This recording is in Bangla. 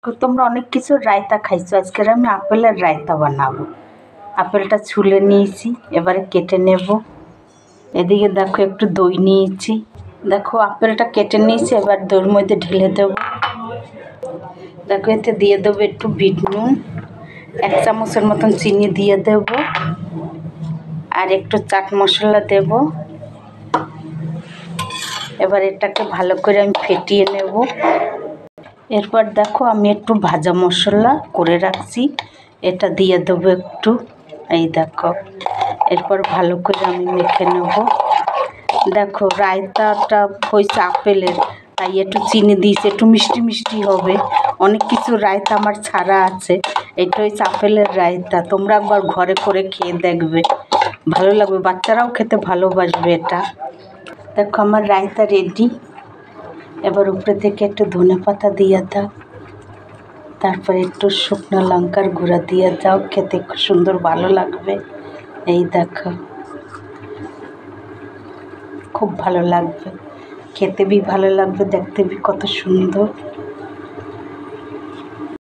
তো তোমরা অনেক কিছু রায়তা খাইছো, আজকের আমি আপেলের রায়তা বানাবো। আপেলটা ছুলে নিয়েছি, এবারে কেটে নেব। এদিকে দেখো একটু দই নিয়েছি, দেখো আপেলটা কেটে নিয়েছি, এবার দইয়ের মধ্যে ঢেলে দেবো। দেখো এতে দিয়ে দেবো একটু বিট নুন, 1 চামচের মতন চিনি দিয়ে দেব, আর একটু চাট মশলা দেব। এবার এটাকে ভালো করে আমি ফেটিয়ে নেব। এরপর দেখো আমি একটু ভাজা মশলা করে রাখছি, এটা দিয়ে দেবো একটু। এই দেখো, এরপর ভালো করে আমি মেখে নেব। দেখো রায়তাটা হয়েছে আপেলের, তাই একটু চিনি দিয়েছি, একটু মিষ্টি মিষ্টি হবে। অনেক কিছু রায়তা আমার ছাড়া আছে, এটা হচ্ছে আপেলের রায়তা। তোমরা একবার ঘরে করে খেয়ে দেখবে, ভালো লাগবে, বাচ্চারাও খেতে ভালোবাসবে এটা। দেখো আমার রায়তা রেডি। এবার উপরে থেকে একটু ধনেপাতা দিয়ে দাও, তারপরে একটু শুকনো লঙ্কার গুঁড়া দিয়ে দাও, খেতে খুব সুন্দর ভালো লাগবে। এই দেখো, খুব ভালো লাগবে, খেতে বি ভালো লাগবে, দেখতে বি কত সুন্দর।